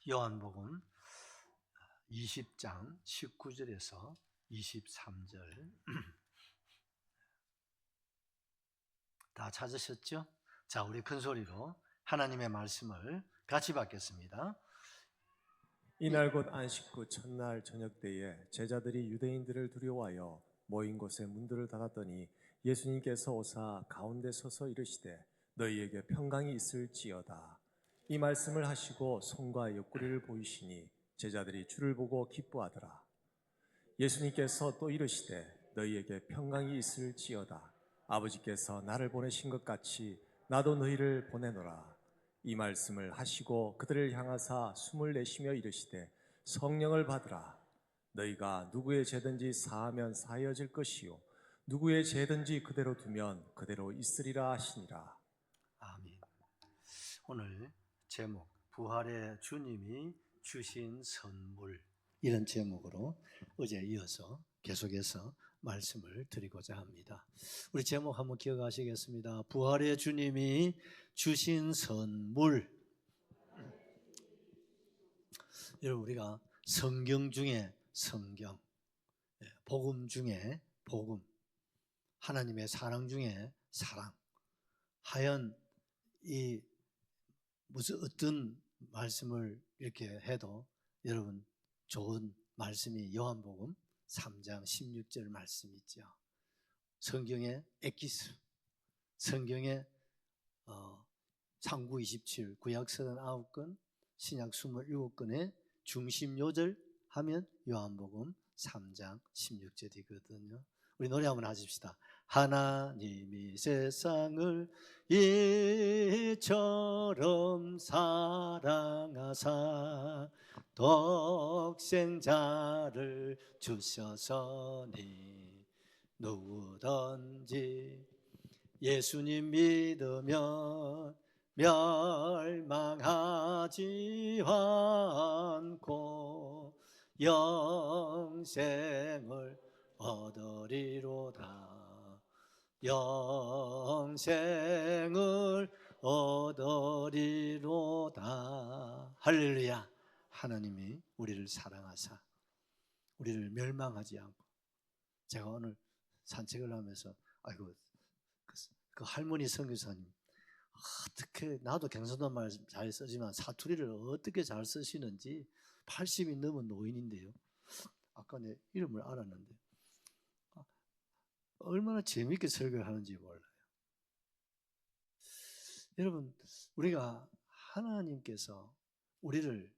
요한복음 20장 19절에서 23절 다 찾으셨죠? 자, 우리 큰 소리로 하나님의 말씀을 같이 받겠습니다. 이날 곧 안식구 첫날 저녁 때에 제자들이 유대인들을 두려워하여 모인 곳에 문들을 닫았더니 예수님께서 오사 가운데 서서 이르시되 너희에게 평강이 있을지어다. 이 말씀을 하시고 손과 옆구리를 보이시니 제자들이 주를 보고 기뻐하더라. 예수님께서 또 이르시되 너희에게 평강이 있을지어다. 아버지께서 나를 보내신 것 같이 나도 너희를 보내노라. 이 말씀을 하시고 그들을 향하사 숨을 내쉬며 이르시되 성령을 받으라. 너희가 누구의 죄든지 사하면 사하여질 것이요 누구의 죄든지 그대로 두면 그대로 있으리라 하시니라. 아멘. 오늘 제목 부활의 주님이 주신 선물, 이런 제목으로 어제 이어서 계속해서 말씀을 드리고자 합니다. 우리 제목 한번 기억하시겠습니다. 부활의 주님이 주신 선물. 여러분, 우리가 성경 중에 성경, 복음 중에 복음, 하나님의 사랑 중에 사랑, 하연 이 무슨 어떤 말씀을 이렇게 해도 여러분 좋은 말씀이 요한복음 3장 16절 말씀 있죠. 성경의 엑기스, 성경의 상구 27, 구약 39권, 신약 27권의 중심 요절 하면 요한복음 3장 16절이거든요. 우리 노래 한번 하십시다. 하나님이 세상을 이처럼 사랑하사 독생자를 주셨으니 누구든지 예수님 믿으면 멸망하지 않고 영생을 얻으리로다. 영생을 얻으리로다. 할렐루야. 하나님이 우리를 사랑하사 우리를 멸망하지 않고, 제가 오늘 산책을 하면서 아이고 그 할머니 선교사님 어떻게, 나도 경상도 말 잘 쓰지만 사투리를 어떻게 잘 쓰시는지, 80이 넘은 노인인데요. 아까 내 이름을 알았는데 얼마나 재밌게 설교를 하는지 몰라요. 여러분, 우리가 하나님께서 우리를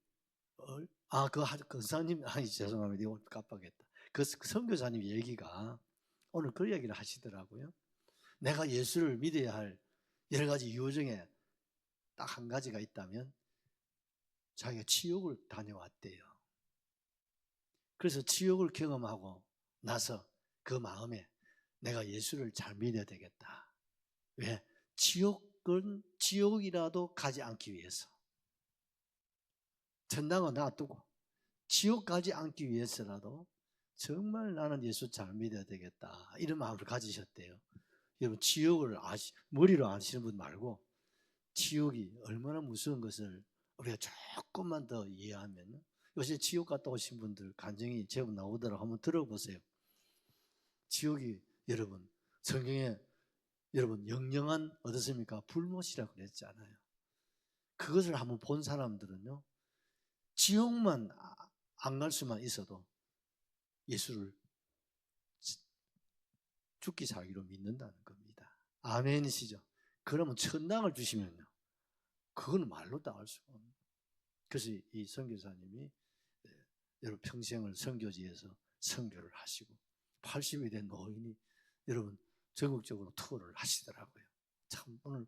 그 선생님, 죄송합니다. 이거 깜빡했다. 그 선교사님 얘기가 오늘 그 얘기를 하시더라고요. 내가 예수를 믿어야 할 여러 가지 이유 중에 딱 한 가지가 있다면 자기가 지옥을 다녀왔대요. 그래서 지옥을 경험하고 나서 그 마음에 내가 예수를 잘 믿어야 되겠다. 왜? 지옥이라도 가지 않기 위해서. 천당은 놔두고 지옥 가지 않기 위해서라도 정말 나는 예수 잘 믿어야 되겠다, 이런 마음을 가지셨대요. 여러분, 지옥을 머리로 아시는 분 말고 지옥이 얼마나 무서운 것을 우리가 조금만 더 이해하면, 요새 지옥 갔다 오신 분들 간증이 제법 나오더라고. 한번 들어보세요. 지옥이 여러분, 성경에 여러분 영영한 어떻습니까? 불못이라고 그랬잖아요. 그것을 한번 본 사람들은요, 지옥만 안 갈 수만 있어도 예수를 죽기 살기로 믿는다는 겁니다. 아멘이시죠? 그러면 천당을 주시면요, 그건 말로 다 알 수가 없는. 그래서 이 선교사님이 여러분 평생을 선교지에서 선교를 하시고 80이 된 노인이 여러분 전국적으로 투어를 하시더라고요. 참 오늘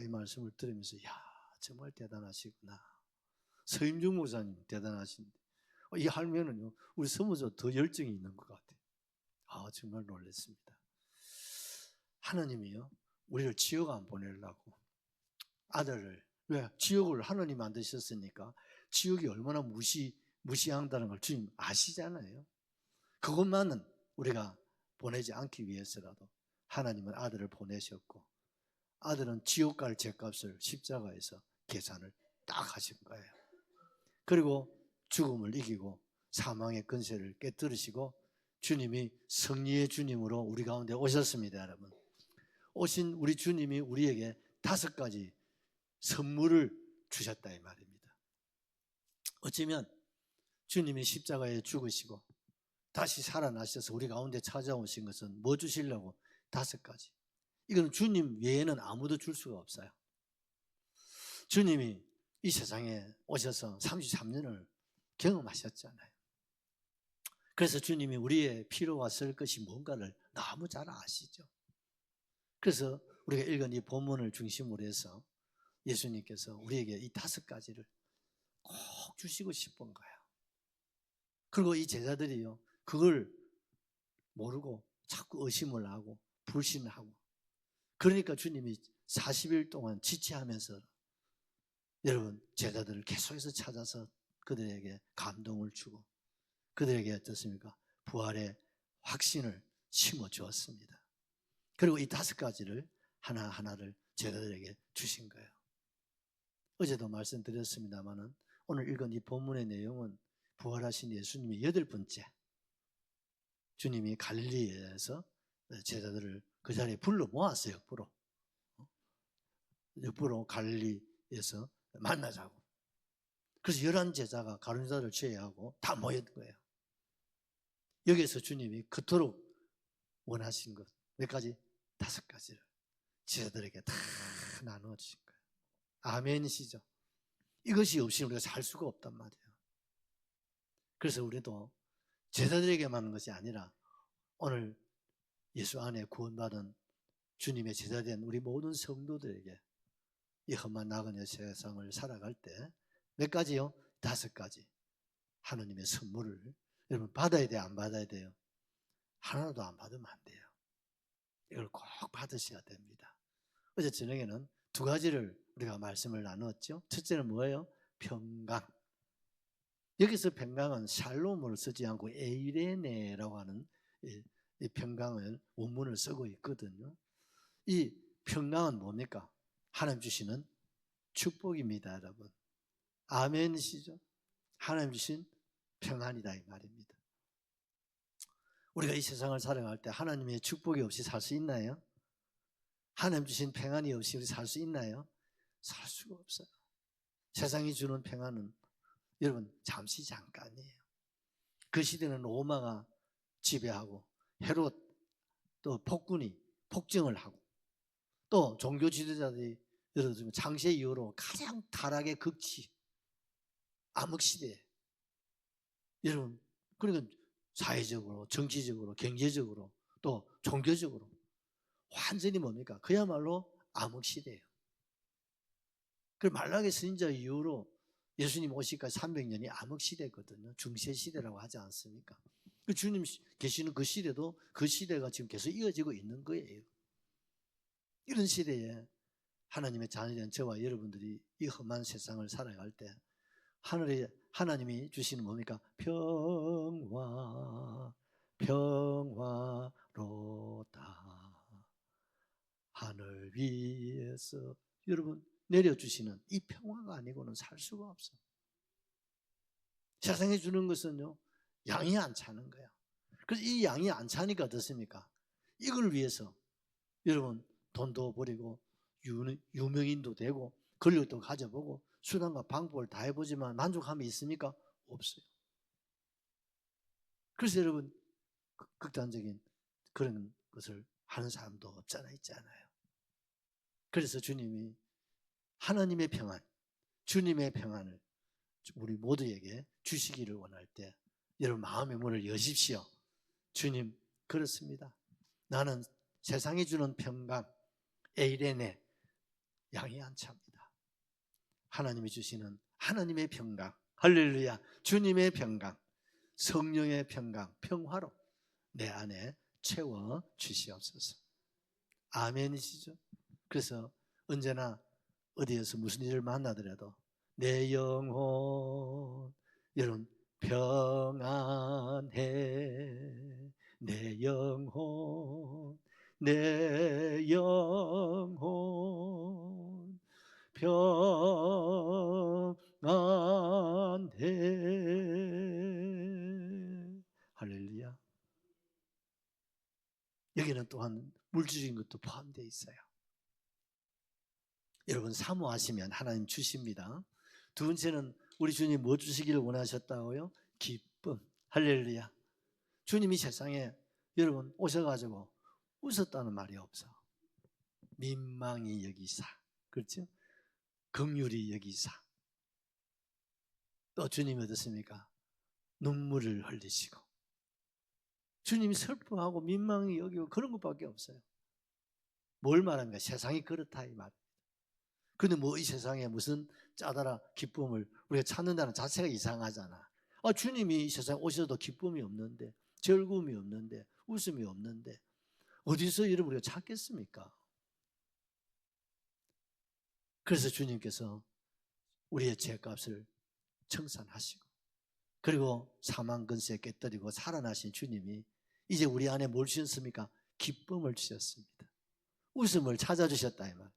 이 말씀을 들으면서 야, 정말 대단하시구나. 서임중 목사님 대단하신데 이 할매는요, 우리 서무저 더 열정이 있는 것 같아요. 정말 놀랐습니다. 하나님이요, 우리를 지옥 안 보내려고 아들을, 왜? 지옥을 하나님 만드셨으니까 지옥이 얼마나 무시한다는 걸 주님 아시잖아요. 그것만은 우리가 보내지 않기 위해서라도 하나님은 아들을 보내셨고, 아들은 지옥 갈 죄값을 십자가에서 계산을 딱 하신 거예요. 그리고 죽음을 이기고 사망의 권세를 깨뜨리시고 주님이 승리의 주님으로 우리 가운데 오셨습니다, 여러분. 오신 우리 주님이 우리에게 5가지 선물을 주셨다 이 말입니다. 어쩌면 주님이 십자가에 죽으시고 다시 살아나셔서 우리 가운데 찾아오신 것은 뭐 주시려고? 5가지. 이건 주님 외에는 아무도 줄 수가 없어요. 주님이 이 세상에 오셔서 33년을 경험하셨잖아요. 그래서 주님이 우리의 필요와 쓸 것이 뭔가를 너무 잘 아시죠. 그래서 우리가 읽은 이 본문을 중심으로 해서 예수님께서 우리에게 이 5가지를 꼭 주시고 싶은 거예요. 그리고 이 제자들이요, 그걸 모르고 자꾸 의심을 하고 불신을 하고, 그러니까 주님이 40일 동안 지체하면서 여러분 제자들을 계속해서 찾아서 그들에게 감동을 주고 그들에게 어떻습니까? 부활의 확신을 심어 주었습니다. 그리고 이 5가지를 하나하나를 제자들에게 주신 거예요. 어제도 말씀드렸습니다마는 오늘 읽은 이 본문의 내용은 부활하신 예수님이 8번째 주님이 갈릴리에서 제자들을 그 자리에 불러 모았어요. 옆으로 갈릴리에서 만나자고. 그래서 11제자가 가룟유다를 제외하고 다 모였던 거예요. 여기에서 주님이 그토록 원하신 것 몇 가지? 5가지를 제자들에게 다 나누어 주신 거예요. 아멘이시죠? 이것이 없이 우리가 살 수가 없단 말이에요. 그래서 우리도 제자들에게만 하는 것이 아니라 오늘 예수 안에 구원받은 주님의 제자된 우리 모든 성도들에게 이 험한 나그네 세상을 살아갈 때 몇 가지요? 5가지 하나님의 선물을 여러분 받아야 돼요? 안 받아야 돼요? 하나도 안 받으면 안 돼요. 이걸 꼭 받으셔야 됩니다. 어제 저녁에는 2가지를 우리가 말씀을 나누었죠. 첫째는 뭐예요? 평강. 여기서 평강은 샬롬을 쓰지 않고 에이레네라고 하는 이 평강을 원문을 쓰고 있거든요. 이 평강은 뭡니까? 하나님 주시는 축복입니다, 여러분. 아멘이시죠? 하나님 주신 평안이다 이 말입니다. 우리가 이 세상을 살아갈 때 하나님의 축복이 없이 살 수 있나요? 하나님 주신 평안이 없이 우리 살 수 있나요? 살 수가 없어요. 세상이 주는 평안은 여러분 잠시 잠깐이에요. 그 시대는 로마가 지배하고 헤롯 또 폭군이 폭정을 하고 또 종교 지도자들이 예를 들면 창세 이후로 가장 타락의 극치 암흑시대에 여러분 그러니까 사회적으로 정치적으로 경제적으로 또 종교적으로 완전히 뭡니까? 그야말로 암흑시대예요. 그 말라기 선지자 이후로 예수님 오시기까지 300년이 암흑시대거든요. 중세시대라고 하지 않습니까? 그 주님 계시는 그 시대도 그 시대가 지금 계속 이어지고 있는 거예요. 이런 시대에 하나님의 자녀된 저와 여러분들이 이 험한 세상을 살아갈 때 하나님이 주시는 뭡니까? 평화로다. 하늘 위에서 여러분 내려주시는 이 평화가 아니고는 살 수가 없어. 세상에 주는 것은요 양이 안 차는 거야. 그래서 이 양이 안 차니까 어떻습니까? 이걸 위해서 여러분 돈도 버리고 유명인도 되고 권력도 가져보고 수단과 방법을 다 해보지만 만족함이 있습니까? 없어요. 그래서 여러분 극단적인 그런 것을 하는 사람도 있잖아요. 그래서 주님이 하나님의 평안, 주님의 평안을 우리 모두에게 주시기를 원할 때 여러분 마음의 문을 여십시오. 주님 그렇습니다. 나는 세상이 주는 평강 에이레네 양이 안 찹니다. 하나님이 주시는 하나님의 평강 할렐루야 주님의 평강 성령의 평강 평화로 내 안에 채워 주시옵소서. 아멘이시죠? 그래서 언제나 어디에서 무슨 일을 만나더라도 내 영혼 여러분 평안해 내 영혼 평안해 거기에는 또한 물질적인 것도 포함되어 있어요. 여러분 사모하시면 하나님 주십니다. 두 번째는 우리 주님 뭐 주시기를 원하셨다고요? 기쁨. 할렐루야. 주님이 세상에 여러분 오셔가지고 웃었다는 말이 없어. 민망히 여기사, 그렇죠? 긍휼히 여기사. 또 주님이 어떻습니까? 눈물을 흘리시고 주님이 슬퍼하고 민망히 여기고 그런 것밖에 없어요. 뭘 말합니까? 세상이 그렇다 이 말. 근데 뭐 이 세상에 무슨 짜다라 기쁨을 우리가 찾는다는 자체가 이상하잖아. 주님이 이 세상에 오셔도 기쁨이 없는데, 즐거움이 없는데, 웃음이 없는데 어디서 이런 우리가 찾겠습니까? 그래서 주님께서 우리의 죄값을 청산하시고, 그리고 사망 근세에 깨뜨리고 살아나신 주님이 이제 우리 안에 뭘 주셨습니까? 기쁨을 주셨습니다. 웃음을 찾아주셨다 이 말.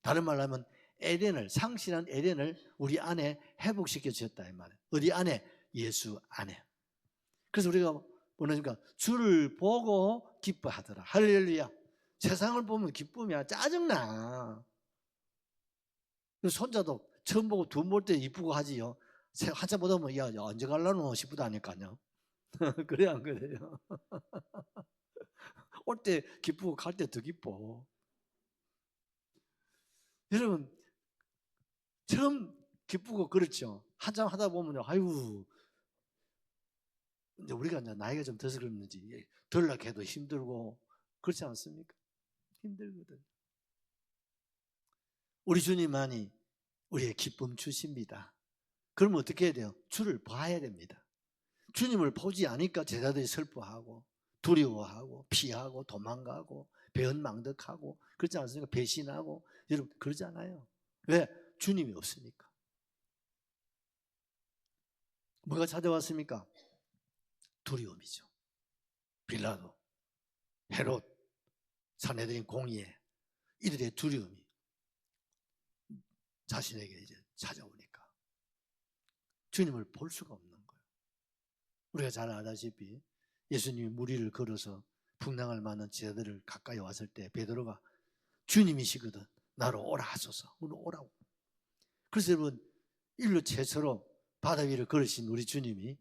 다른 말로 하면 에덴을, 상실한 에덴을 우리 안에 회복시켜 주셨다 이 말이에요. 어디 안에? 예수 안에. 그래서 우리가 뭐냐니까 주를 보고 기뻐하더라. 할렐루야. 세상을 보면 기쁨이야. 짜증나. 손자도 처음 보고 돈 벌 때 이쁘고 하지요. 한참 보다 보면 야 언제 갈라노 싶어도 하니까요. 그래 안 그래요? 올 때 기쁘고 갈 때 더 기뻐. 여러분 처음 기쁘고 그렇죠. 한참 하다 보면 아이고 이제 우리가 이제 나이가 좀 들어서 그런지 덜락해도 힘들고 그렇지 않습니까? 힘들거든. 우리 주님만이 우리의 기쁨 주십니다. 그러면 어떻게 해야 돼요? 주를 봐야 됩니다. 주님을 보지 않으니까 제자들이 슬퍼하고 두려워하고 피하고 도망가고 배은망덕하고 그렇지 않습니까? 배신하고 여러분 그러잖아요. 왜? 주님이 없으니까. 뭐가 찾아왔습니까? 두려움이죠. 빌라도, 헤롯, 산헤드린 공의회 이들의 두려움이 자신에게 이제 찾아오니까 주님을 볼 수가 없는 거예요. 우리가 잘 알다시피 예수님이 물 위를 걸어서 풍랑을 맞는 제자들을 가까이 왔을 때 베드로가 주님이시거든 나로 오라 하소서. 오라고. 그래서 여러분 일로 최초로 바다 위를 걸으신 우리 주님이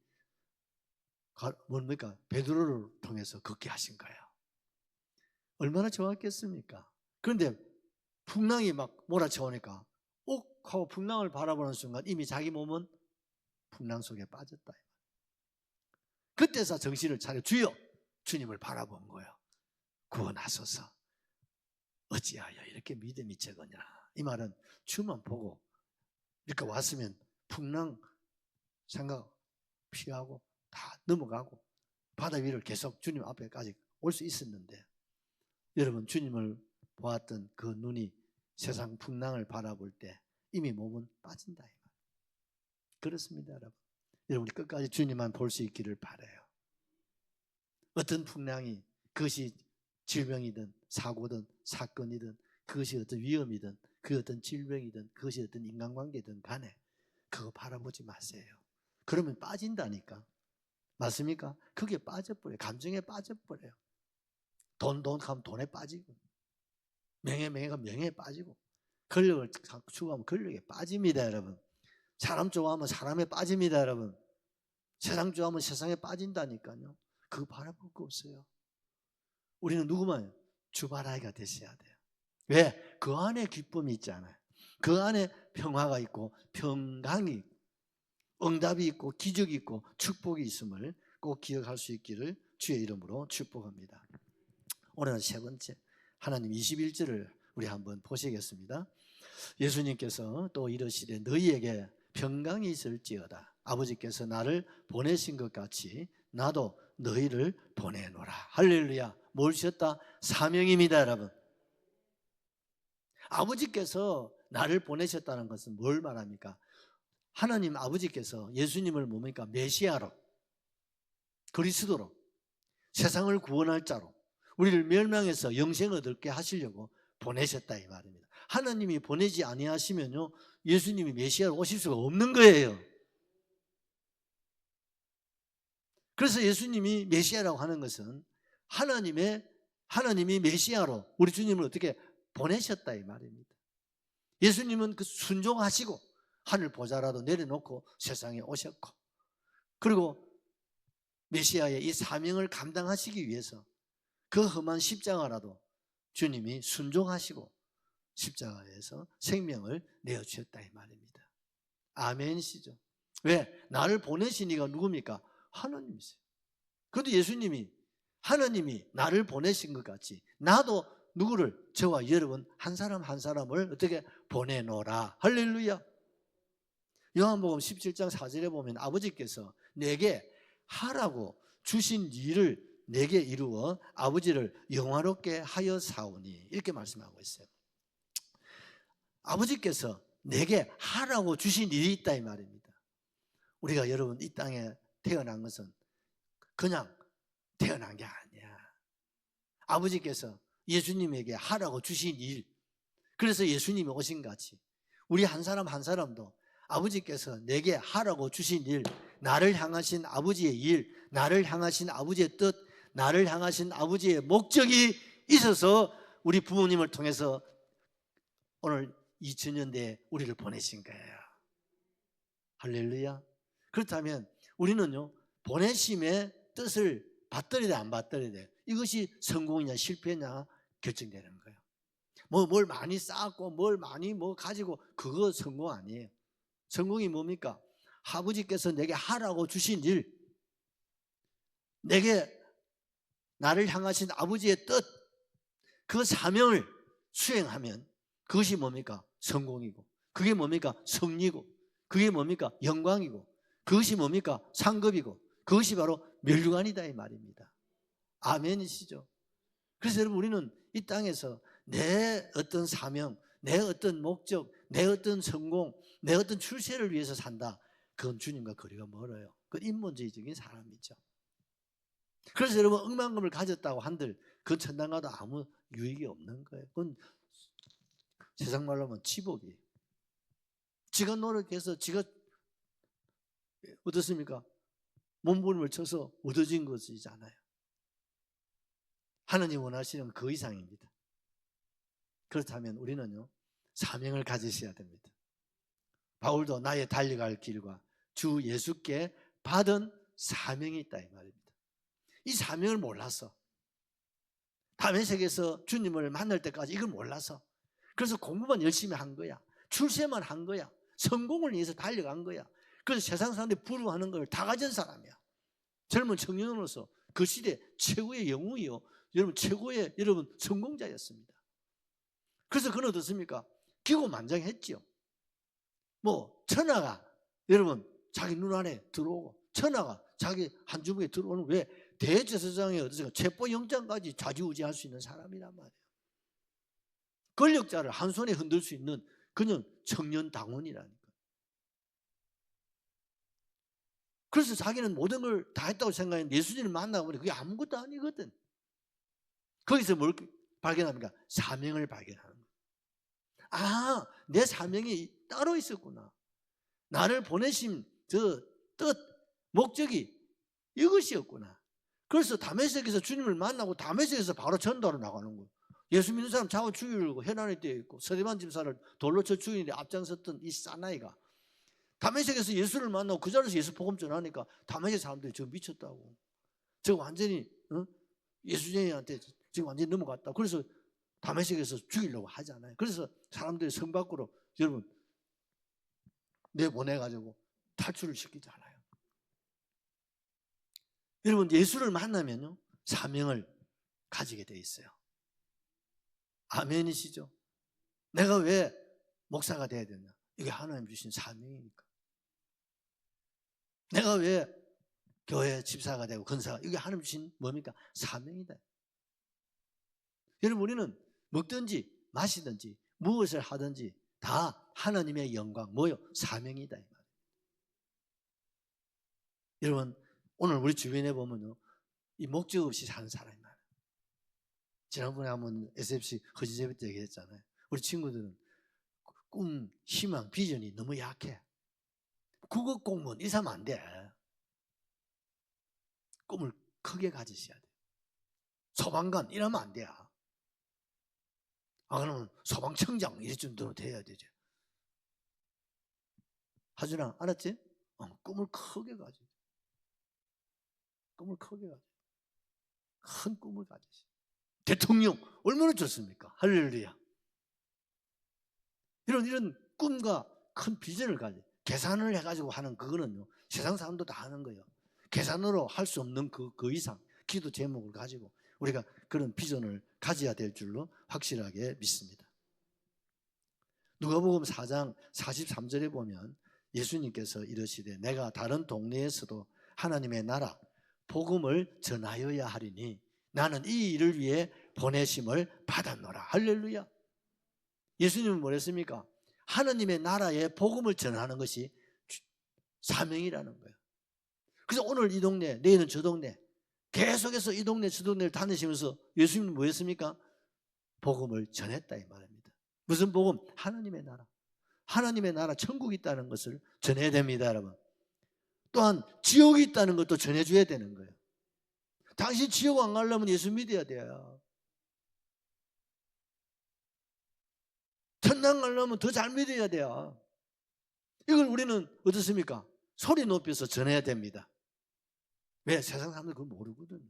뭡니까? 베드로를 통해서 걷게 하신 거예요. 얼마나 좋았겠습니까? 그런데 풍랑이 막 몰아쳐오니까 옥 하고 풍랑을 바라보는 순간 이미 자기 몸은 풍랑 속에 빠졌다. 그때서 정신을 차려 주여 주님을 바라본 거예요. 구원하소서. 어찌하여 이렇게 믿음이 적으냐. 이 말은 주만 보고 이렇게 왔으면 풍랑 생각 피하고 다 넘어가고 바다 위를 계속 주님 앞에까지 올 수 있었는데 여러분 주님을 보았던 그 눈이 세상 풍랑을 바라볼 때 이미 몸은 빠진다. 그렇습니다 여러분. 여러분이 끝까지 주님만 볼 수 있기를 바라요. 어떤 풍랑이 그것이 질병이든 사고든 사건이든 그것이 어떤 위험이든 그 어떤 질병이든 그것이 어떤 인간관계든 간에 그거 바라보지 마세요. 그러면 빠진다니까. 맞습니까? 그게 빠져버려요. 감정에 빠져버려요. 돈 하면 돈에 빠지고 명예가 명예에 빠지고 권력을 추구하면 권력에 빠집니다 여러분. 사람 좋아하면 사람에 빠집니다 여러분. 세상 좋아하면 세상에 빠진다니까요. 그거 바라볼 거 없어요. 우리는 누구만 주바라기가 되셔야 돼요. 왜? 그 안에 기쁨이 있잖아요. 그 안에 평화가 있고 평강이 있고 응답이 있고 기적이 있고 축복이 있음을 꼭 기억할 수 있기를 주의 이름으로 축복합니다. 오늘은 세 번째 하나님 21절을 우리 한번 보시겠습니다. 예수님께서 또 이르시되 너희에게 평강이 있을지어다. 아버지께서 나를 보내신 것 같이 나도 너희를 보내노라. 할렐루야. 뭘 주셨다? 사명입니다 여러분. 아버지께서 나를 보내셨다는 것은 뭘 말합니까? 하나님 아버지께서 예수님을 뭡니까? 메시아로 그리스도로 세상을 구원할 자로 우리를 멸망해서 영생을 얻게 하시려고 보내셨다 이 말입니다. 하나님이 보내지 아니하시면요 예수님이 메시아로 오실 수가 없는 거예요. 그래서 예수님이 메시아라고 하는 것은 하나님의 하나님이 메시아로 우리 주님을 어떻게 보내셨다 이 말입니다. 예수님은 그 순종하시고 하늘 보좌라도 내려놓고 세상에 오셨고, 그리고 메시아의 이 사명을 감당하시기 위해서 그 험한 십자가라도 주님이 순종하시고 십자가에서 생명을 내어주셨다 이 말입니다. 아멘이시죠? 왜? 나를 보내신 이가 누굽니까? 하나님이세요. 그런데 예수님이, 하나님이 나를 보내신 것 같이 나도 누구를, 저와 여러분 한 사람 한 사람을 어떻게 보내노라. 할렐루야. 요한복음 17장 4절에 보면 아버지께서 내게 하라고 주신 일을 내게 이루어 아버지를 영화롭게 하여 사오니, 이렇게 말씀하고 있어요. 아버지께서 내게 하라고 주신 일이 있다 이 말입니다. 우리가 여러분 이 땅에 태어난 것은 그냥 태어난 게 아니야. 아버지께서 예수님에게 하라고 주신 일, 그래서 예수님이 오신 같이 우리 한 사람 한 사람도 아버지께서 내게 하라고 주신 일, 나를 향하신 아버지의 일, 나를 향하신 아버지의 뜻, 나를 향하신 아버지의 목적이 있어서 우리 부모님을 통해서 오늘 2000년대에 우리를 보내신 거예요. 할렐루야. 그렇다면 우리는요, 보내심의 뜻을 받들어야 돼, 안 받들어야 돼? 이것이 성공이냐 실패냐 결정되는 거예요. 뭘 많이 쌓았고 뭘 많이 가지고 그거 성공 아니에요. 성공이 뭡니까? 아버지께서 내게 하라고 주신 일, 내게 나를 향하신 아버지의 뜻, 그 사명을 수행하면 그것이 뭡니까? 성공이고, 그게 뭡니까? 승리고, 그게 뭡니까? 영광이고, 그것이 뭡니까? 상급이고, 그것이 바로 멸류관이다 이 말입니다. 아멘이시죠? 그래서 여러분, 우리는 이 땅에서 내 어떤 사명, 내 어떤 목적, 내 어떤 성공, 내 어떤 출세를 위해서 산다. 그건 주님과 거리가 멀어요. 그건 인본주의적인 사람이죠. 그래서 여러분, 억만금을 가졌다고 한들 그 천당 가도 아무 유익이 없는 거예요. 그건 세상 말로 하면 치복이에요. 지가 노력해서 지가 어떻습니까? 몸부림을 쳐서 얻어진 것이잖아요. 하나님 원하시는 그 이상입니다. 그렇다면 우리는요, 사명을 가지셔야 됩니다. 바울도 나의 달려갈 길과 주 예수께 받은 사명이 있다 이 말입니다. 이 사명을 몰라서, 다메섹에서 주님을 만날 때까지 이걸 몰라서, 그래서 공부만 열심히 한 거야. 출세만 한 거야. 성공을 위해서 달려간 거야. 그래서 세상 사람들이 부러워하는 걸 다 가진 사람이야. 젊은 청년으로서 그 시대 최고의 영웅이요, 여러분 최고의 여러분 성공자였습니다. 그래서 그는 어떻습니까? 기고만장했죠. 천하가 여러분 자기 눈 안에 들어오고, 천하가 자기 한 주먹에 들어오는, 왜? 대제사장의 어떻습니까? 체포영장까지 좌지우지할 수 있는 사람이란 말이에요. 권력자를 한 손에 흔들 수 있는 그는 청년 당원이라니까. 그래서 자기는 모든 걸 다 했다고 생각했는데 예수님을 만나보니 그게 아무것도 아니거든. 거기서 뭘 발견합니까? 사명을 발견하는 거예요. 아, 내 사명이 따로 있었구나. 나를 보내신 저 뜻, 목적이 이것이었구나. 그래서 다메섹에서 주님을 만나고 다메섹에서 바로 전도로 나가는 거예요. 예수 믿는 사람 잡아 죽이려고 해난에 뛰어 있고 서대반 집사를 돌로 쳐 죽이는데 앞장섰던 이 사나이가 다메섹에서 예수를 만나고 그 자리에서 예수 복음 전하니까 다메섹 사람들이 저 미쳤다고, 저 완전히 예수님한테 지금 완전히 넘어갔다. 그래서 다메섹에서 죽이려고 하잖아요. 그래서 사람들이 성 밖으로 여러분 내보내가지고 탈출을 시키잖아요. 여러분, 예수를 만나면요, 사명을 가지게 돼 있어요. 아멘이시죠? 내가 왜 목사가 돼야 되냐? 이게 하나님 주신 사명이니까. 내가 왜 교회 집사가 되고 건사가, 이게 하나님 주신 뭡니까? 사명이다. 여러분, 우리는 먹든지 마시든지 무엇을 하든지 다 하나님의 영광, 뭐요? 사명이다. 여러분, 오늘 우리 주변에 보면요, 이 목적 없이 사는 사람이 많아요. 지난번에 한번 SFC 허지제비 때 얘기했잖아요. 우리 친구들은 꿈, 희망, 비전이 너무 약해. 국어 공무원 이 사람 안 돼. 꿈을 크게 가지셔야 돼. 소방관 이러면 안 돼. 그러면 소방청장 이럴 정도로 돼야 되죠. 하준아, 알았지? 꿈을 크게 가져. 꿈을 크게 가져. 큰 꿈을 가지시. 대통령 얼마나 좋습니까? 할렐루야. 이런 꿈과 큰 비전을 가져. 계산을 해가지고 하는 그거는요, 세상 사람도 다 하는 거예요. 계산으로 할 수 없는 그 이상 기도 제목을 가지고 우리가 그런 비전을 가져야 될 줄로 확실하게 믿습니다. 누가복음 4장 43절에 보면 예수님께서 이르시되 내가 다른 동네에서도 하나님의 나라 복음을 전하여야 하리니 나는 이 일을 위해 보내심을 받았노라. 할렐루야. 예수님은 뭐랬습니까? 하나님의 나라의 복음을 전하는 것이 사명이라는 거예요. 그래서 오늘 이 동네, 내일은 저 동네, 계속해서 이 동네 저 동네를 다니시면서 예수님은 뭐 했습니까? 복음을 전했다 이 말입니다. 무슨 복음? 하나님의 나라. 하나님의 나라 천국이 있다는 것을 전해야 됩니다, 여러분. 또한 지옥이 있다는 것도 전해줘야 되는 거예요. 당신 지옥 안 가려면 예수 믿어야 돼요. 천당 가려면 더 잘 믿어야 돼요. 이걸 우리는 어떻습니까? 소리 높여서 전해야 됩니다. 왜? 세상 사람들 그걸 모르거든요.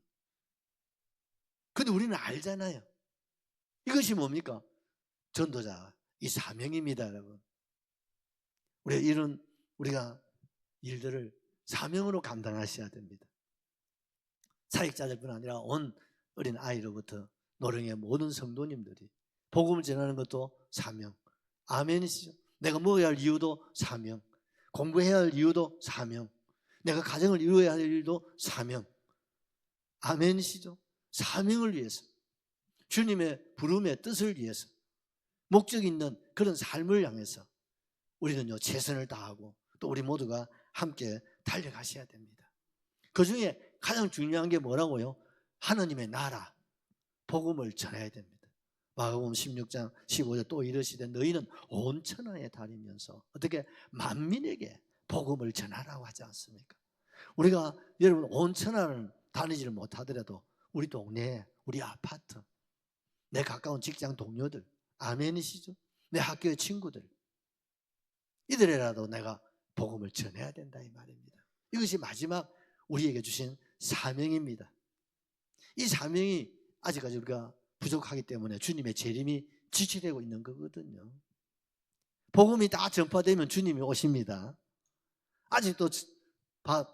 근데 우리는 알잖아요. 이것이 뭡니까? 전도자, 이 사명입니다, 여러분. 우리가 일들을 사명으로 감당하셔야 됩니다. 사역자들뿐 아니라 온 어린 아이로부터 노령의 모든 성도님들이 복음을 전하는 것도 사명. 아멘이시죠? 내가 먹어야 할 이유도 사명. 공부해야 할 이유도 사명. 내가 가정을 이루어야 할 일도 사명. 아멘이시죠? 사명을 위해서, 주님의 부름의 뜻을 위해서, 목적 있는 그런 삶을 향해서 우리는요 최선을 다하고 또 우리 모두가 함께 달려가셔야 됩니다. 그 중에 가장 중요한 게 뭐라고요? 하나님의 나라 복음을 전해야 됩니다. 마가복음 16장 15절 또 이르시되 너희는 온 천하에 다니면서 어떻게 만민에게 복음을 전하라고 하지 않습니까? 우리가 여러분 온 천하를 다니지를 못하더라도 우리 동네, 우리 아파트, 내 가까운 직장 동료들, 아멘이시죠? 내 학교의 친구들, 이들에라도 내가 복음을 전해야 된다 이 말입니다. 이것이 마지막 우리에게 주신 사명입니다. 이 사명이 아직까지 우리가 부족하기 때문에 주님의 재림이 지체되고 있는 거거든요. 복음이 다 전파되면 주님이 오십니다. 아직도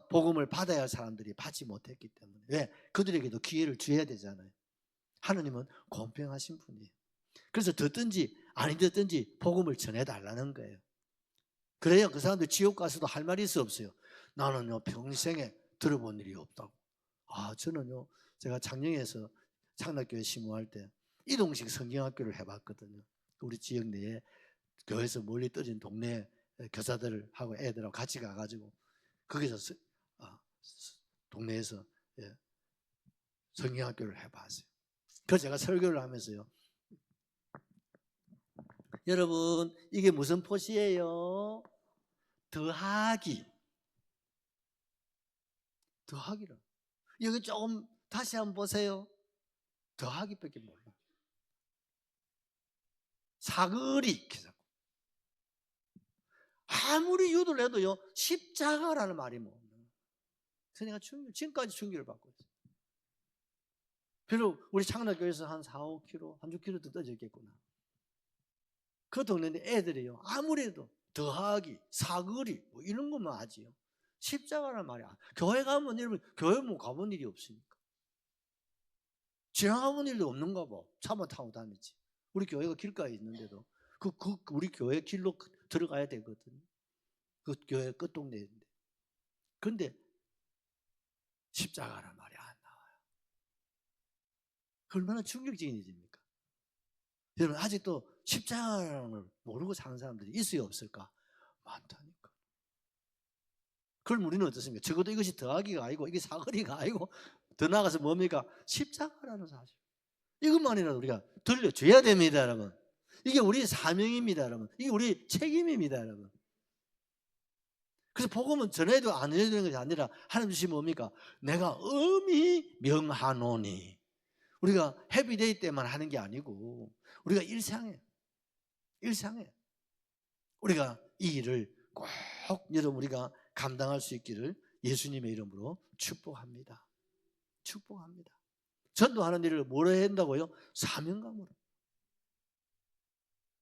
복음을 받아야 할 사람들이 받지 못했기 때문에. 왜? 그들에게도 기회를 줘야 되잖아요. 하나님은 공평하신 분이에요. 그래서 듣든지 아니 듣든지 복음을 전해달라는 거예요. 그래야 그 사람들 지옥 가서도 할 말이 있어 없어요. 나는요 평생에 들어본 일이 없다고. 저는요 제가 창녕에서 창락교회 심호할 때 이동식 성경학교를 해봤거든요. 우리 지역 내에 교회에서 멀리 떨어진 동네 교사들하고 애들하고 같이 가가지고 거기서 동네에서 성경학교를 해봤어요. 그래서 제가 설교를 하면서요, 여러분 이게 무슨 표시예요? 더하기라. 여기 조금 다시 한번 보세요. 더하기밖에 몰라. 사거리. 아무리 유도를 해도요 십자가라는 말이 뭐 없는. 그래서 내가 지금까지 충격을 받고 있어요. 별로 우리 창락교회에서 한 4, 5km, 한 6km 떨어졌겠구나. 그 동네인데 애들이요 아무리 해도 더하기, 사거리 뭐 이런 것만 하지요. 십자가라는 말이 교회 가면 여러분 교회 뭐 가본 일이 없습니까? 지나가본 일도 없는가 봐. 차만 타고 다니지. 우리 교회가 길가에 있는데도 우리 교회 길로 들어가야 되거든요. 그 교회 끝 동네인데. 그런데 십자가라는 말이 안 나와요. 얼마나 충격적인 일입니까? 여러분 아직도 십자가를 모르고 사는 사람들이 있어요 없을까? 많다니까. 그럼 우리는 어떻습니까? 적어도 이것이 더하기가 아니고 이게 사거리가 아니고 더 나아가서 뭡니까? 십자가라는 사실. 이것만이라도 우리가 들려줘야 됩니다, 여러분. 이게 우리 사명입니다, 여러분. 이게 우리 책임입니다, 여러분. 그래서 복음은 전해도 안 해도 되는 것이 아니라 하나님 주신 뭡니까? 내가 엄히 명하노니. 우리가 해피데이 때만 하는 게 아니고 우리가 일상에 우리가 이 일을 꼭 여러분 우리가 감당할 수 있기를 예수님의 이름으로 축복합니다. 축복합니다. 전도하는 일을 뭐로 해야 한다고요? 사명감으로.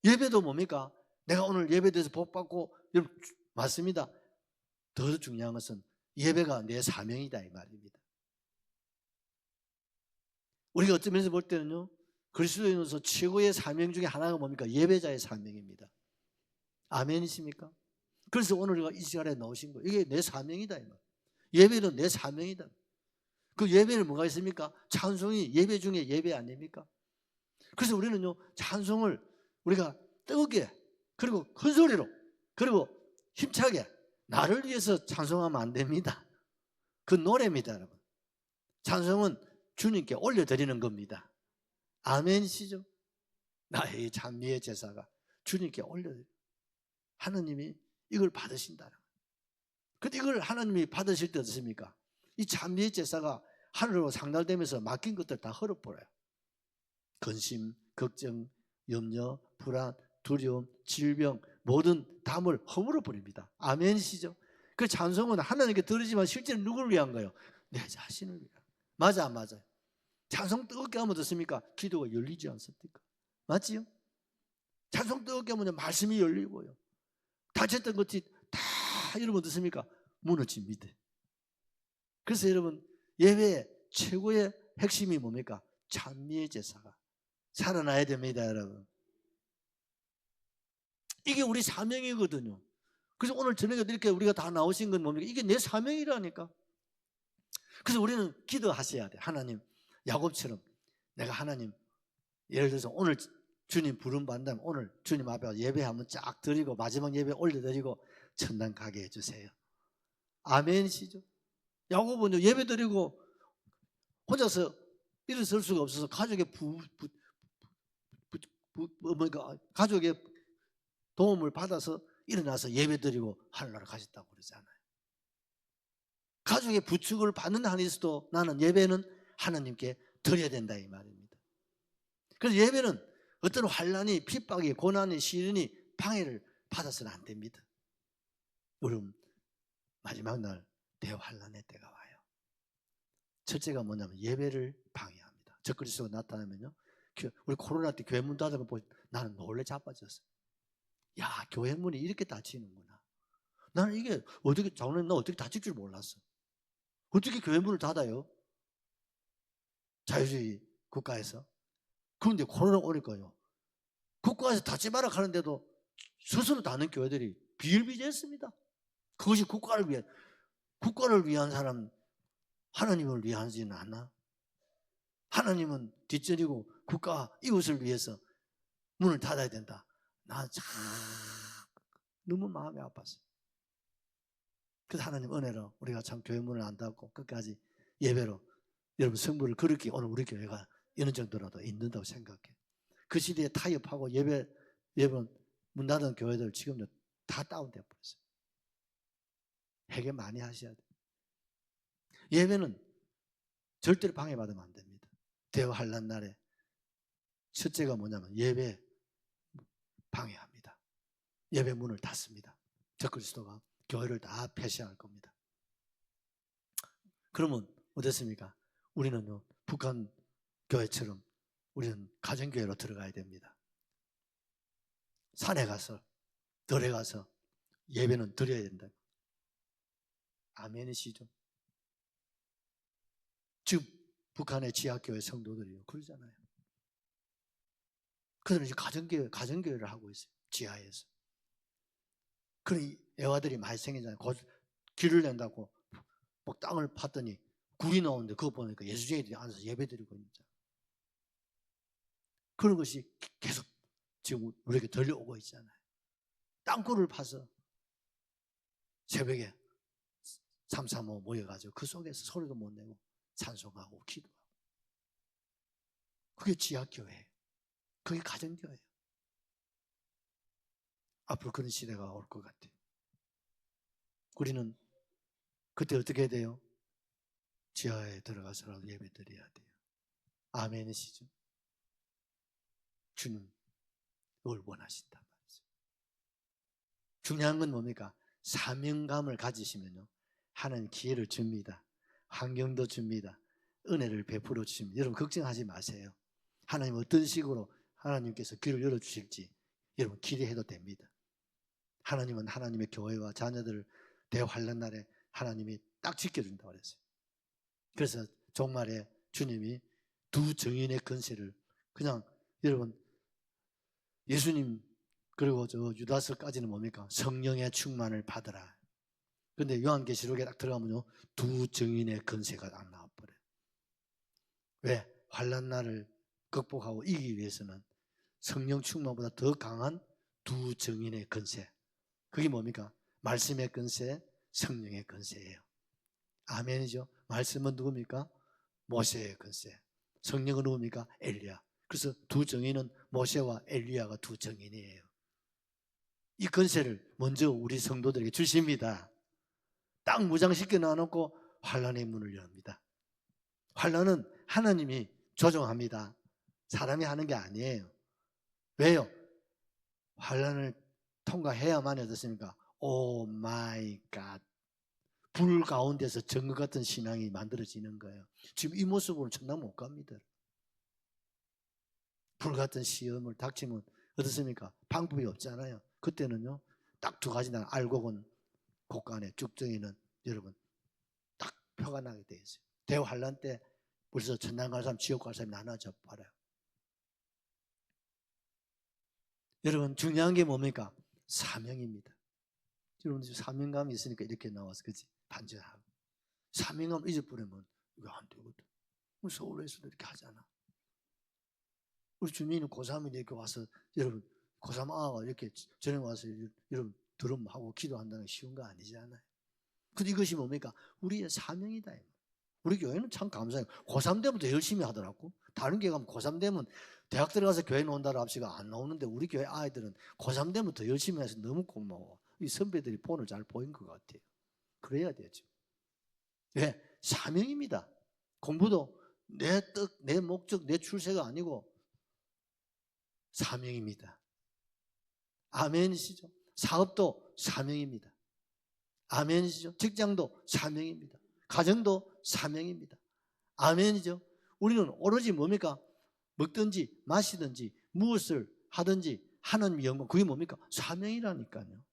예배도 뭡니까? 내가 오늘 예배돼서 복 받고, 여러분 맞습니다. 더 중요한 것은 예배가 내 사명이다 이 말입니다. 우리가 어떤 면에서 볼 때는요, 그리스도인으로서 최고의 사명 중에 하나가 뭡니까? 예배자의 사명입니다. 아멘이십니까? 그래서 오늘 우리가 이 시간에 나오신 거예요. 이게 내 사명이다 이 말. 예배는 내 사명이다. 그 예배는 뭐가 있습니까? 찬송이 예배 중에 예배 아닙니까? 그래서 우리는요, 찬송을 우리가 뜨겁게, 그리고 큰 소리로, 그리고 힘차게 나를 위해서 찬송하면 안 됩니다. 그 노래입니다, 여러분. 찬송은 주님께 올려드리는 겁니다. 아멘이시죠? 나의 찬미의 제사가 주님께 올려드려요. 하나님이 이걸 받으신다. 근데 이걸 하나님이 받으실 때 어떻습니까? 이 찬미의 제사가 하늘로 상달되면서 맡긴 것들 다 헐어버려요. 근심, 걱정, 염려, 불안, 두려움, 질병, 모든 담을 허물어 버립니다. 아멘이시죠? 그 찬송은 하나님께 드리지만 실제로 누구를 위한 거예요? 내 자신을 위한. 맞아 안 맞아요? 찬송 뜨겁게 하면 어떻습니까? 기도가 열리지 않습니까? 맞지요? 찬송 뜨겁게 하면 말씀이 열리고요. 다쳤던 것이 다 여러분 어떻습니까? 무너집니다. 그래서 여러분 예배의 최고의 핵심이 뭡니까? 찬미의 제사가 살아나야 됩니다, 여러분. 이게 우리 사명이거든요. 그래서 오늘 저녁에 이렇게 우리가 다 나오신 건 뭡니까? 이게 내 사명이라니까. 그래서 우리는 기도하셔야 돼. 하나님, 야곱처럼 내가 하나님, 예를 들어서 오늘 주님 부름 받는다면 오늘 주님 앞에 예배 한번 쫙 드리고 마지막 예배 올려드리고 천당 가게 해주세요. 아멘이시죠? 야곱은 예배 드리고 혼자서 일어설 수가 없어서 가족의 도움을 받아서 일어나서 예배 드리고 하늘나라 가셨다고 그러잖아요. 가족의 부축을 받는 한에서도 나는 예배는 하나님께 드려야 된다 이 말입니다. 그래서 예배는 어떤 환난이, 핍박이, 고난이, 시련이 방해를 받아서는 안 됩니다. 여러분 마지막 날 대환난의 때가 와요. 첫째가 뭐냐면 예배를 방해합니다. 적그리스도가 나타나면요, 우리 코로나 때 교회 문 닫은 거 보고 나는 놀래 자빠졌어요. 야, 교회 문이 이렇게 닫히는구나. 나는 이게 어떻게 장로님 나 어떻게 닫힐 줄 몰랐어. 어떻게 교회 문을 닫아요? 자유주의 국가에서. 그런데 코로나 오니까요, 국가에서 닫지 마라 하는데도 스스로 닫는 교회들이 비일비재했습니다. 그것이 국가를 위한 사람, 하나님을 위하지는 않아. 하나님은 뒷전이고 국가 이웃을 위해서 문을 닫아야 된다. 나 참 너무 마음이 아팠어요. 그래서 하나님 은혜로 우리가 참 교회 문을 안 닫고 끝까지 예배로 여러분 성부를 그렇게 오늘 우리 교회가 이런 정도라도 있는다고 생각해. 그 시대에 타협하고 예배 문 닫은 교회들 지금 다 다운돼 버렸어요. 회개 많이 하셔야 돼요. 예배는 절대로 방해받으면 안 됩니다. 대환난 날에 첫째가 뭐냐면 예배 방해합니다. 예배 문을 닫습니다. 적그리스도가 교회를 다 폐쇄할 겁니다. 그러면 어떻습니까? 우리는요, 북한 교회처럼 우리는 가정교회로 들어가야 됩니다. 산에 가서 들에 가서 예배는 드려야 된다. 아멘이시죠? 지금 북한의 지하교회 성도들이요 그러잖아요. 그들은 이제 가정교회를 하고 있어요. 지하에서. 그런 애화들이 많이 생기잖아요. 길을 낸다고 뭐 땅을 팠더니 굴이 나오는데 그거 보니까 예수쟁이들이 앉아서 예배드리고 있는 자. 그런 것이 계속 지금 우리에게 들려오고 있잖아요. 땅굴을 파서 새벽에 3, 3, 5 모여가지고 그 속에서 소리도 못 내고 찬송하고 기도하고. 그게 지하교회예요. 그게 가정교회예요. 앞으로 그런 시대가 올 것 같아요. 우리는 그때 어떻게 해야 돼요? 지하에 들어가서라도 예배 드려야 돼요. 아멘이시죠? 주님 그걸 원하신단 말이죠. 중요한 건 뭡니까? 사명감을 가지시면요 하나님 기회를 줍니다. 환경도 줍니다. 은혜를 베풀어 주십니다. 여러분 걱정하지 마세요. 하나님 어떤 식으로 하나님께서 길을 열어주실지 여러분 기대해도 됩니다. 하나님은 하나님의 교회와 자녀들을 대환란 날에 하나님이 딱 지켜준다고 그랬어요. 그래서 종말에 주님이 두 증인의 권세를 그냥 여러분 예수님 그리고 저 유다서까지는 뭡니까? 성령의 충만을 받으라. 그런데 요한계시록에 딱 들어가면요 두 증인의 권세가 딱 나와버려요. 왜? 환난 날을 극복하고 이기기 위해서는 성령 충만보다 더 강한 두 증인의 권세. 그게 뭡니까? 말씀의 권세, 성령의 권세예요. 아멘이죠. 말씀은 누굽니까? 모세의 권세. 성령은 누굽니까? 엘리야. 그래서 두 증인은 모세와 엘리야가 두 증인이에요. 이 권세를 먼저 우리 성도들에게 주십니다. 딱 무장시켜 놔놓고 환난의 문을 엽니다. 환난은 하나님이 조종합니다. 사람이 하는 게 아니에요. 왜요? 환난을 통과해야만 어떻습니까? 오 마이 갓. 불 가운데서 정글 같은 신앙이 만들어지는 거예요. 지금 이 모습으로 천당 못 갑니다. 불 같은 시험을 닥치면 어떻습니까? 방법이 없잖아요. 그때는요 딱 두 가지 나 알곡은 곡간에 쭉정이는 여러분 딱 표가 나게 돼 있어요. 대환란 때 벌써 천당 갈 사람 지옥 갈 사람이 나눠져 버려요. 여러분 중요한 게 뭡니까? 사명입니다. 여러분 사명감이 있으니까 이렇게 나와서 그치? 반전하고 사명감 잊어버리면 이거 안 되거든. 우리 서울에서도 이렇게 하잖아. 우리 주민은 고3이 이렇게 와서 여러분 고3 아가 이렇게 저녁 와서 여러분 드럼하고 기도한다는 게 쉬운 거 아니잖아요. 근데 이것이 뭡니까? 우리의 사명이다. 우리 교회는 참 감사해요. 고3 되면 더 열심히 하더라고. 다른 교회 가면 고3 되면 대학 들어가서 교회 나온다는 합시가 안 나오는데 우리 교회 아이들은 고3 되면 더 열심히 해서 너무 고마워. 이 선배들이 본을 잘 보인 것 같아요. 그래야 되죠. 왜? 사명입니다. 공부도 내 뜻, 내 목적, 내 출세가 아니고 사명입니다. 아멘이시죠? 사업도 사명입니다. 아멘이시죠? 직장도 사명입니다. 가정도 사명입니다. 아멘이죠? 우리는 오로지 뭡니까? 먹든지 마시든지 무엇을 하든지 하나님의 영광, 그게 뭡니까? 사명이라니까요.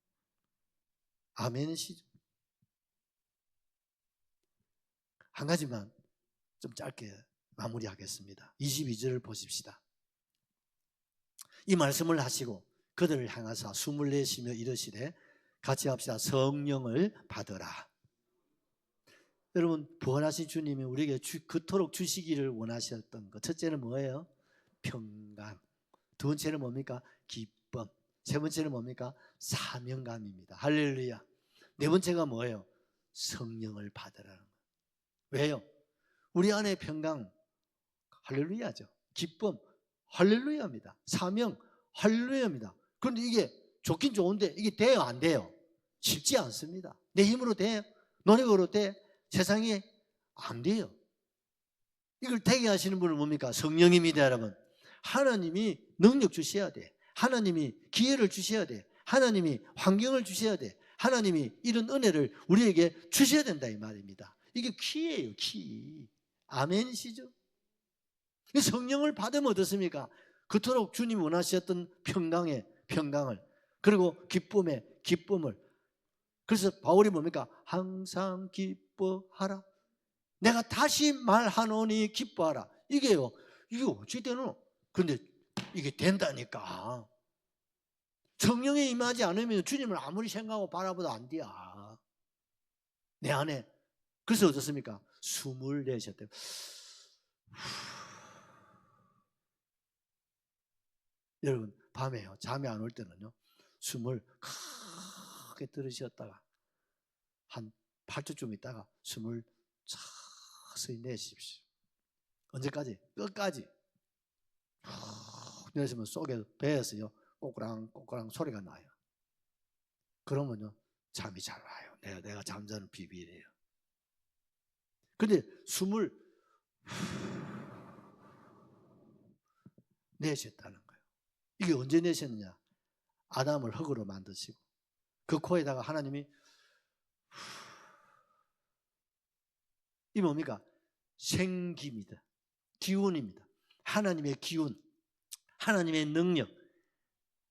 아멘이시죠? 한 가지만 좀 짧게 마무리하겠습니다. 22절을 보십시다. 이 말씀을 하시고 그들을 향하사 숨을 내쉬며 이르시되 같이 합시다. 성령을 받으라. 여러분 부활하신 주님이 우리에게 그토록 주시기를 원하셨던 것 첫째는 뭐예요? 평강. 두 번째는 뭡니까? 기쁨. 세 번째는 뭡니까? 사명감입니다. 할렐루야. 네 번째가 뭐예요? 성령을 받으라는 거예요. 왜요? 우리 안에 평강 할렐루야죠. 기쁨 할렐루야입니다. 사명 할렐루야입니다. 그런데 이게 좋긴 좋은데 이게 돼요 안 돼요? 쉽지 않습니다. 내 힘으로 돼? 노력으로 돼? 세상에 안 돼요. 이걸 되게 하시는 분은 뭡니까? 성령입니다. 여러분 하나님이 능력 주셔야 돼. 하나님이 기회를 주셔야 돼. 하나님이 환경을 주셔야 돼. 하나님이 이런 은혜를 우리에게 주셔야 된다 이 말입니다. 이게 키예요. 키. 아멘이시죠? 성령을 받으면 어떻습니까? 그토록 주님 원하셨던 평강을 그리고 기쁨의 기쁨을. 그래서 바울이 뭡니까? 항상 기뻐하라. 내가 다시 말하노니 기뻐하라. 이게요. 이게 어찌 되노? 그런데 이게 된다니까. 성령에 임하지 않으면 주님을 아무리 생각하고 바라봐도 안 돼요. 내 안에. 그래서 어떻습니까? 숨을 내셨대요. 여러분 밤에요. 잠이 안 올 때는요. 숨을 크게 들이쉬었다가 한 8초쯤 있다가 숨을 서서히 내쉽시오. 언제까지? 끝까지. 내쉬면 속에 배에서요. 꼬꾸랑 소리가 나요. 그러면요. 잠이 잘 와요. 내가 잠자는 비밀이에요. 근데 숨을 내셨다는 거예요. 이게 언제 내셨느냐? 아담을 흙으로 만드시고 그 코에다가 하나님이 이 뭡니까? 생기입니다. 기운입니다. 하나님의 기운, 하나님의 능력,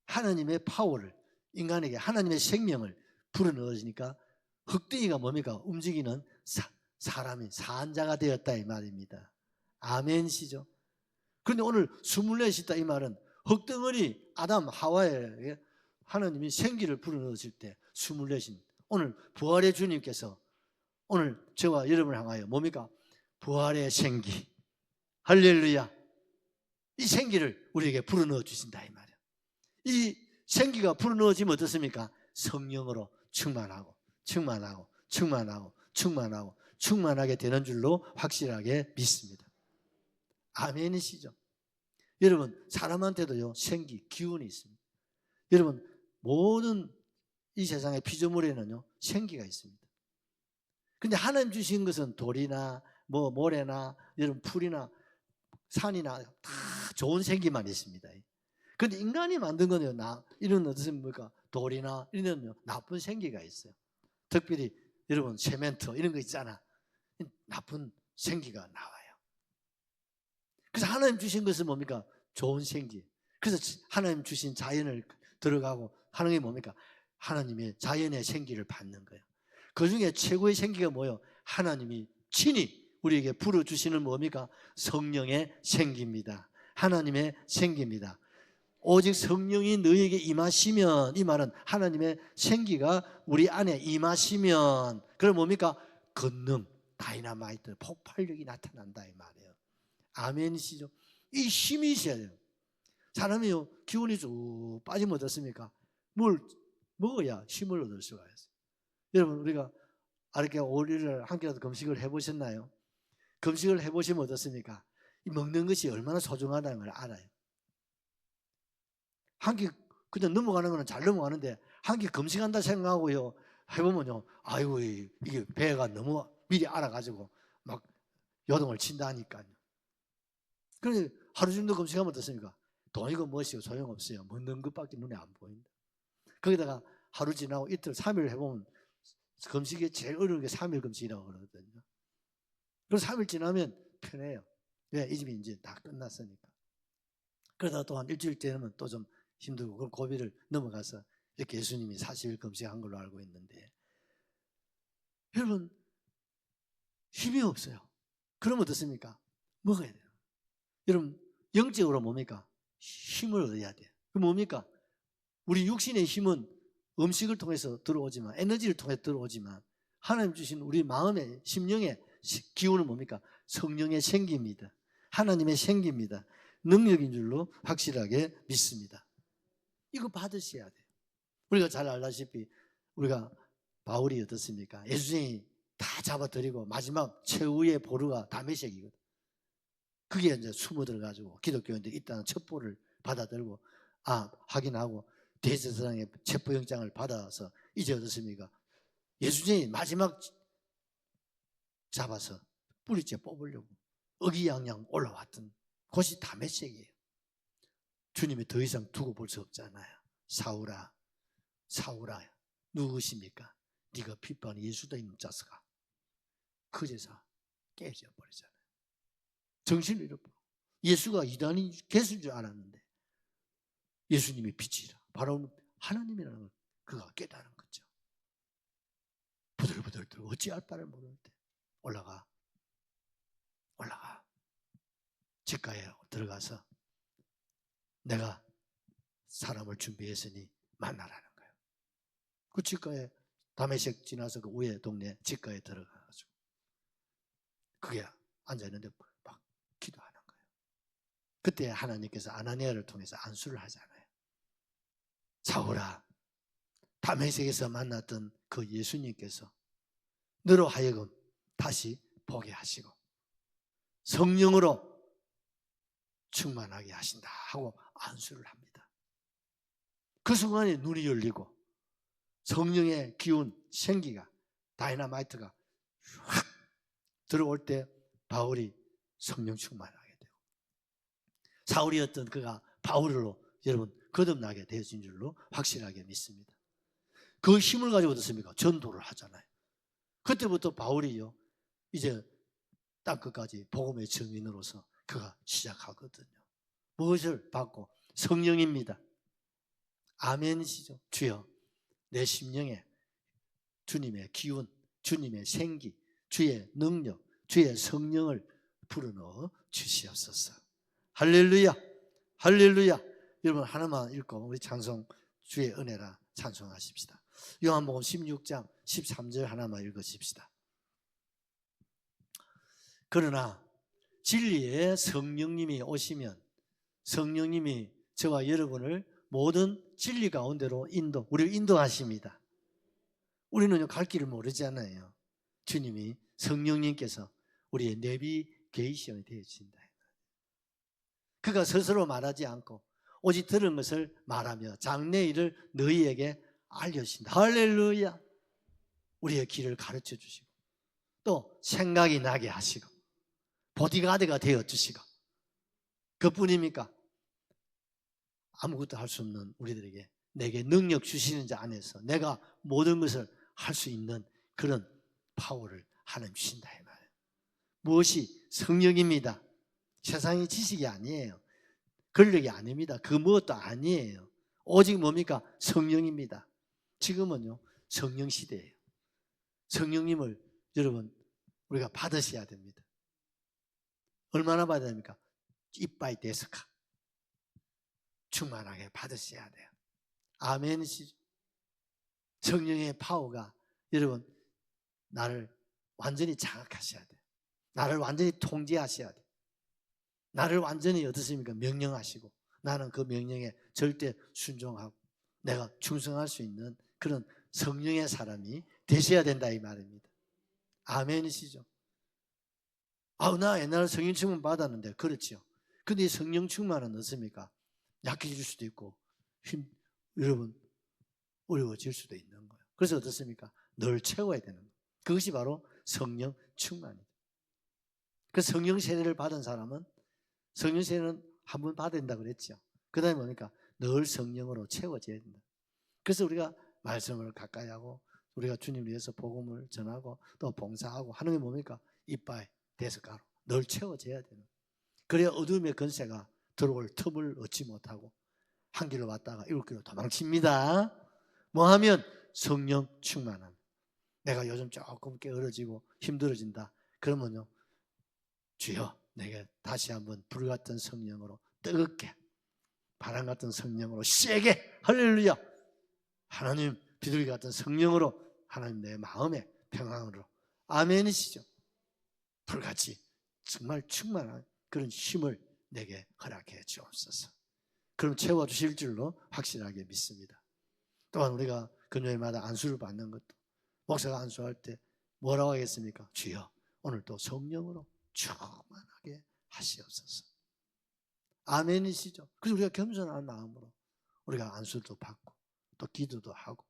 하나님의 파워를 인간에게 하나님의 생명을 불어넣으니까 흙덩이가 뭡니까? 움직이는 사람이 사한자가 되었다 이 말입니다. 아멘시죠? 그런데 오늘 24시다 이 말은 흙덩어리 아담 하와에게 하나님이 생기를 불어넣으실 때 24신 오늘 부활의 주님께서 오늘 저와 여러분을 향하여 뭡니까? 부활의 생기, 할렐루야, 이 생기를 우리에게 불어넣어 주신다 이 말이에요. 이 생기가 불어넣어지면 어떻습니까? 성령으로 충만하고 충만하고 충만하고 충만하고 충만하게 되는 줄로 확실하게 믿습니다. 아멘이시죠? 여러분 사람한테도요 생기, 기운이 있습니다. 여러분 모든 이 세상의 피조물에는요 생기가 있습니다. 근데 하나님 주신 것은 돌이나 뭐 모래나 여러분 풀이나 산이나 다 좋은 생기만 있습니다. 근데 인간이 만든 거는요 이런 어떻습니까? 돌이나 이런 나쁜 생기가 있어요. 특별히 여러분 세멘트 이런 거 있잖아. 나쁜 생기가 나와요. 그래서 하나님 주신 것은 뭡니까? 좋은 생기. 그래서 하나님 주신 자연을 들어가고 하는 게 뭡니까? 하나님의 자연의 생기를 받는 거예요. 그 중에 최고의 생기가 뭐예요? 하나님이 친히 우리에게 불어주시는 뭡니까? 성령의 생기입니다. 하나님의 생기입니다. 오직 성령이 너희에게 임하시면, 이 말은 하나님의 생기가 우리 안에 임하시면, 그럼 뭡니까? 권능, 다이나마이트, 폭발력이 나타난다 이 말이에요. 아멘이시죠? 이 힘이 있어야 돼요. 사람이요 기운이 쭉 빠지면 어떻습니까? 뭘 먹어야 힘을 얻을 수가 있어요. 여러분 우리가 이렇게 5일을 함께라도 금식을 해보셨나요? 금식을 해보시면 어떻습니까? 이 먹는 것이 얼마나 소중하다는 걸 알아요. 한 끼 그냥 넘어가는 거는 잘 넘어가는데 한 끼 금식한다 생각하고요 해보면요 아이고 이게 배가 너무 미리 알아가지고 막 요동을 친다 하니까요. 그런데 하루 정도 금식하면 어떻습니까? 돈이고 무엇이고 소용없어요. 먹는 것밖에 눈에 안 보인다. 거기다가 하루 지나고 이틀 3일 해보면 금식이 제일 어려운 게 3일 금식이라고 그러거든요. 그래서 3일 지나면 편해요. 왜? 이 집이 이제 다 끝났으니까. 그러다가 또 한 일주일 되면 또 좀 힘들고 그럼 고비를 넘어가서 이렇게 예수님이 40일 금식한 걸로 알고 있는데 여러분 힘이 없어요. 그러면 어떻습니까? 먹어야 돼요. 여러분 영적으로 뭡니까? 힘을 얻어야 돼요. 그 뭡니까? 우리 육신의 힘은 음식을 통해서 들어오지만 에너지를 통해서 들어오지만 하나님 주신 우리 마음의 심령의 기운은 뭡니까? 성령의 생기입니다. 하나님의 생기입니다. 능력인 줄로 확실하게 믿습니다. 이거 받으셔야 돼요. 우리가 잘 알다시피 우리가 바울이 어떻습니까? 예수님이 다 잡아들이고 마지막 최후의 보루가 다메섹이거든. 그게 이제 숨어들어가지고 기독교인들이 있다는 첩보를 받아들고 확인하고 대제사장의 체포영장을 받아서 이제 어떻습니까? 예수님이 마지막 잡아서 뿌리째 뽑으려고 의기양양 올라왔던 곳이 다메섹이에요. 주님이 더 이상 두고 볼 수 없잖아요. 사울아 사울아 누구십니까? 네가 핍박하는 예수다 이놈 자식아. 그제서 깨져버리잖아요. 정신을 잃어버려. 예수가 이단이 계실 줄 알았는데 예수님이 빛이라 바로 하나님이라는 걸 그가 깨달은 거죠. 부들부들 어찌할 바를 모르는데 올라가 집가에 들어가서 내가 사람을 준비했으니 만나라는 거예요. 그 집가에 다메섹 지나서 그 위에 동네 집가에 들어가가지고 그게 앉아있는데 막 기도하는 거예요. 그때 하나님께서 아나니아를 통해서 안수를 하잖아요. 사울아 다메섹에서 만났던 그 예수님께서 너로 하여금 다시 보게 하시고 성령으로 충만하게 하신다 하고 안수를 합니다. 그 순간에 눈이 열리고 성령의 기운, 생기가 다이나마이트가 확 들어올 때 바울이 성령 충만하게 되고 사울이었던 그가 바울로 여러분 거듭나게 되어진 줄로 확실하게 믿습니다. 그 힘을 가지고 어떻습니까? 전도를 하잖아요. 그때부터 바울이요 이제 땅끝까지 복음의 증인으로서 그가 시작하거든요. 무엇을 받고? 성령입니다. 아멘이시죠. 주여 내 심령에 주님의 기운, 주님의 생기, 주의 능력, 주의 성령을 불어넣어 주시옵소서. 할렐루야, 할렐루야. 여러분 하나만 읽고 우리 찬송 주의 은혜라 찬송하십시다. 요한복음 16장 13절 하나만 읽으십시다. 그러나 진리의 성령님이 오시면 성령님이 저와 여러분을 모든 진리 가운데로 우리를 인도하십니다. 우리는 갈 길을 모르잖아요. 주님이 성령님께서 우리의 내비게이션이 되어진다. 그가 스스로 말하지 않고 오직 들은 것을 말하며 장래일을 너희에게 알려주신다. 할렐루야. 우리의 길을 가르쳐 주시고 또 생각이 나게 하시고 보디가드가 되어주시고 그뿐입니까? 아무것도 할 수 없는 우리들에게 내게 능력 주시는 자 안에서 내가 모든 것을 할 수 있는 그런 파워를 하나님 주신다 이 말이에요. 무엇이? 성령입니다. 세상의 지식이 아니에요. 권력이 아닙니다. 그 무엇도 아니에요. 오직 뭡니까? 성령입니다. 지금은요 성령 시대예요. 성령님을 여러분 우리가 받으셔야 됩니다. 얼마나 받아야 됩니까? 이빠이 데스카 충만하게 받으셔야 돼요. 아멘이시죠. 성령의 파워가 여러분 나를 완전히 장악하셔야 돼요. 나를 완전히 통제하셔야 돼요. 나를 완전히 어떻습니까? 명령하시고 나는 그 명령에 절대 순종하고 내가 충성할 수 있는 그런 성령의 사람이 되셔야 된다 이 말입니다. 아멘이시죠. 나 옛날에 성령 충만 받았는데 그렇죠. 근데 이 성령 충만은 어떻습니까? 약해질 수도 있고 여러분 어려워질 수도 있는 거예요. 그래서 어떻습니까? 늘 채워야 되는 거예요. 그것이 바로 성령 충만이에요. 그 성령 세례를 받은 사람은 성령 세례는 한 번 받아야 된다고 그랬죠. 그 다음에 뭡니까? 늘 성령으로 채워져야 된다. 그래서 우리가 말씀을 가까이 하고 우리가 주님을 위해서 복음을 전하고 또 봉사하고 하는 게 뭡니까? 이빠이 데스카로 늘 채워져야 되는 거예요. 그래야 어둠의 권세가 들어올 틈을 얻지 못하고 한 길로 왔다가 일곱 길로 도망칩니다. 뭐 하면? 성령 충만함. 내가 요즘 조금 게으러지고 힘들어진다. 그러면요 주여 내게 다시 한번 불 같은 성령으로 뜨겁게 바람 같은 성령으로 세게 할렐루야 하나님 비둘기 같은 성령으로 하나님 내 마음의 평안으로 아멘이시죠. 불같이 정말 충만한 그런 힘을 내게 허락해 주옵소서. 그럼 채워주실 줄로 확실하게 믿습니다. 또한 우리가 금요일마다 안수를 받는 것도 목사가 안수할 때 뭐라고 하겠습니까? 주여 오늘도 성령으로 충만하게 하시옵소서. 아멘이시죠. 그래서 우리가 겸손한 마음으로 우리가 안수도 받고 또 기도도 하고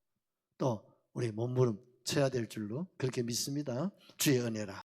또 우리 몸부림 쳐야 될 줄로 그렇게 믿습니다. 주의 은혜라.